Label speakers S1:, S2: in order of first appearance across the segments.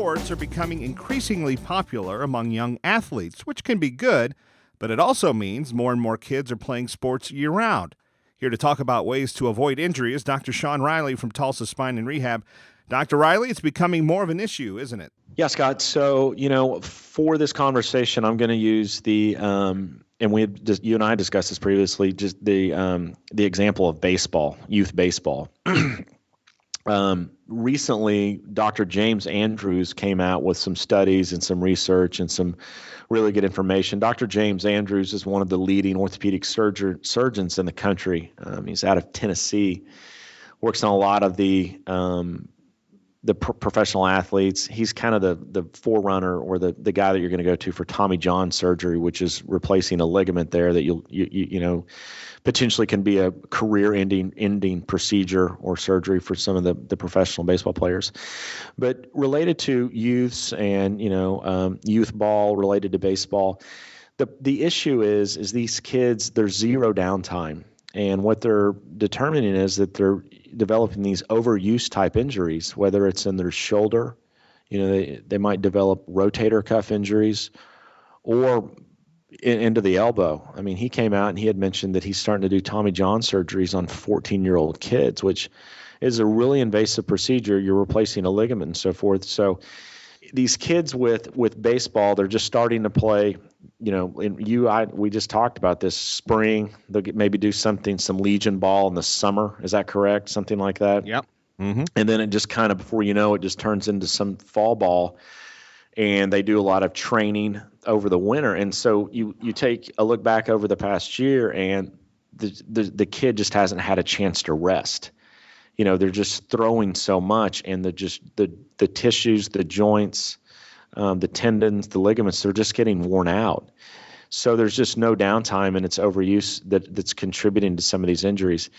S1: sports are becoming increasingly popular among young athletes, which can be good, but it also means more and more kids are playing sports year-round. Here to talk about ways to avoid injury is Dr. Sean Riley from Tulsa Spine and Rehab. Dr. Riley, it's becoming more of an issue, isn't it?
S2: Yeah, Scott. So, for this conversation, I'm going to use and you and I discussed this previously, just the example of baseball, youth baseball. Recently, Dr. James Andrews came out with some studies and some research and some really good information. Dr. James Andrews is one of the leading orthopedic surgeons in the country. He's out of Tennessee, works on a lot of the professional athletes. He's kind of the forerunner or the guy that you're going to go to for Tommy John surgery, which is replacing a ligament there that you potentially can be a career-ending procedure or surgery for some of the professional baseball players. But related to youths and youth ball related to baseball, the issue is these kids, there's zero downtime. And what they're determining is that they're developing these overuse type injuries, whether it's in their shoulder, they might develop rotator cuff injuries, or into the elbow. I mean, he came out and he had mentioned that he's starting to do Tommy John surgeries on 14-year-old kids, which is a really invasive procedure. You're replacing a ligament and so forth. So these kids with baseball, they're just starting to play. We just talked about this spring. They'll maybe do some Legion ball in the summer. Is that correct? Something like that?
S1: Yep. Mm-hmm.
S2: And then it just kind of, before you know it, just turns into some fall ball. And they do a lot of training over the winter. And so you take a look back over the past year, and the kid just hasn't had a chance to rest. They're just throwing so much, and the tissues, the joints, the tendons, the ligaments, they're just getting worn out. So there's just no downtime, and it's overuse that's contributing to some of these injuries.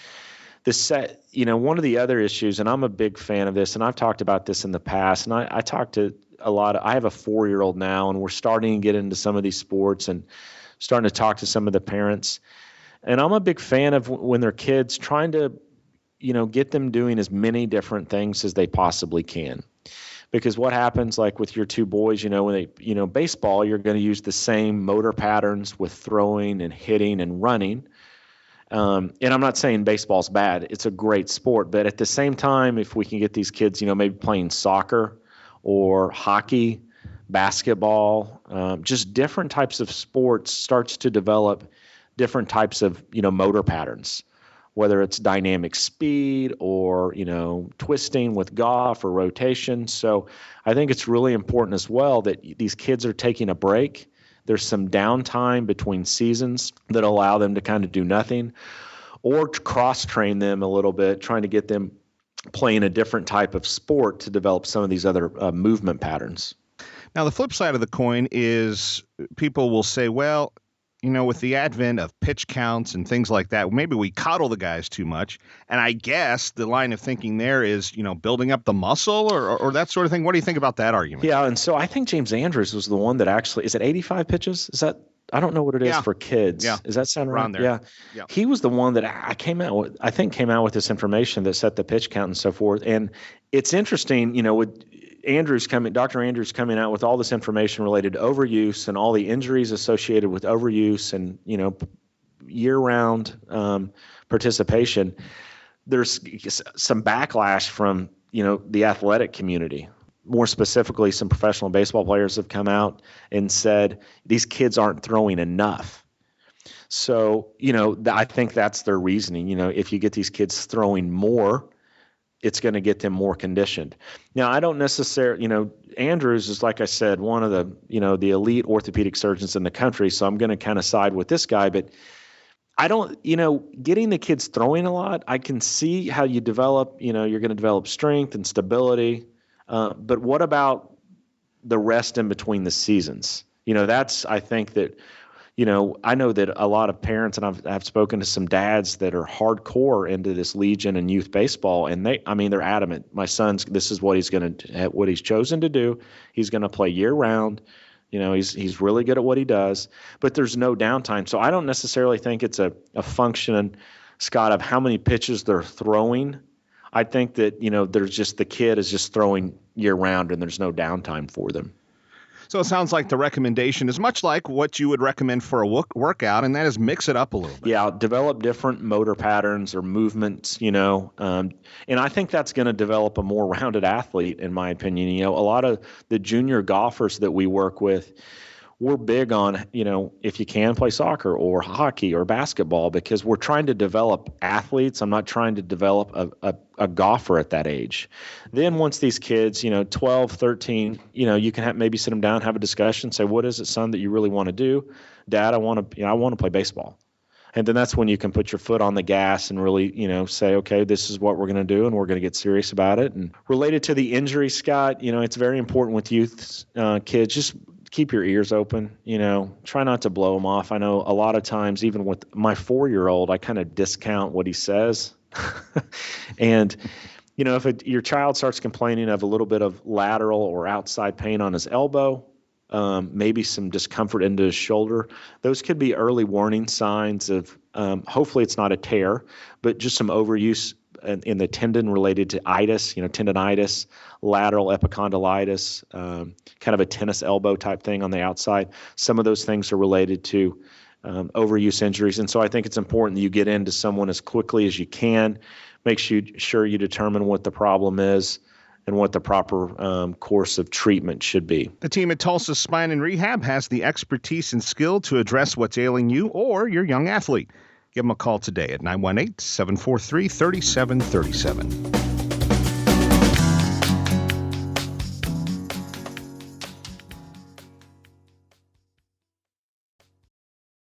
S2: One of the other issues, and I'm a big fan of this, and I've talked about this in the past, and I talk to I have a 4-year-old now, and we're starting to get into some of these sports and starting to talk to some of the parents. And I'm a big fan of when they're kids, trying to, get them doing as many different things as they possibly can. Because what happens, like with your two boys, when they, baseball, you're going to use the same motor patterns with throwing and hitting and running. And I'm not saying baseball's bad. It's a great sport. But at the same time, if we can get these kids, maybe playing soccer or hockey, basketball, just different types of sports, starts to develop different types of, motor patterns, whether it's dynamic speed or, twisting with golf or rotation. So I think it's really important as well that these kids are taking a break. There's some downtime between seasons that allow them to kind of do nothing, or cross-train them a little bit, trying to get them playing a different type of sport to develop some of these other movement patterns.
S1: Now, the flip side of the coin is people will say, well, with the advent of pitch counts and things like that, maybe we coddle the guys too much. And I guess the line of thinking there is, building up the muscle or that sort of thing. What do you think about that argument?
S2: Yeah, and so I think James Andrews was the one that actually, is it 85 pitches? Is that, I don't know what it is for kids.
S1: Yeah.
S2: Does that sound right?
S1: Around there.
S2: Yeah. He was the one that came out with this information that set the pitch count and so forth. And it's interesting, with Dr. Andrews coming out with all this information related to overuse and all the injuries associated with overuse and, year-round participation. There's some backlash from, the athletic community. More specifically, some professional baseball players have come out and said these kids aren't throwing enough. So, I think that's their reasoning. If you get these kids throwing more, it's going to get them more conditioned. Now, I don't necessarily, Andrews is, like I said, one of the elite orthopedic surgeons in the country. So I'm going to kind of side with this guy, but I don't, getting the kids throwing a lot, I can see how you develop, you're going to develop strength and stability. But what about the rest in between the seasons? I think that, I know that a lot of parents, and I've spoken to some dads that are hardcore into this Legion and youth baseball, and they're adamant. My son's, this is what he's chosen to do. He's going to play year round. He's really good at what he does, but there's no downtime. So I don't necessarily think it's a function, Scott, of how many pitches they're throwing. I think that, there's just the kid is just throwing year round and there's no downtime for them.
S1: So it sounds like the recommendation is much like what you would recommend for a workout, and that is mix it up a little bit.
S2: Yeah, develop different motor patterns or movements, and I think that's going to develop a more rounded athlete, in my opinion. A lot of the junior golfers that we work with, we're big on, if you can play soccer or hockey or basketball, because we're trying to develop athletes. I'm not trying to develop a golfer at that age. Then once these kids, 12, 13, you can maybe sit them down, have a discussion, say, what is it, son, that you really want to do? Dad, I want to play baseball. And then that's when you can put your foot on the gas and really, say, okay, this is what we're going to do, and we're going to get serious about it. And related to the injury, Scott, it's very important with youth kids, just keep your ears open, try not to blow them off. I know a lot of times, even with my 4-year-old, I kind of discount what he says. And, if your child starts complaining of a little bit of lateral or outside pain on his elbow, maybe some discomfort into his shoulder, those could be early warning signs of, hopefully it's not a tear, but just some overuse in the tendon related to itis, tendonitis, lateral epicondylitis, kind of a tennis elbow type thing on the outside. Some of those things are related to overuse injuries. And so I think it's important that you get into someone as quickly as you can. Make sure you determine what the problem is and what the proper course of treatment should be.
S1: The team at Tulsa Spine and Rehab has the expertise and skill to address what's ailing you or your young athlete. Give them a call today at 918-743-3737.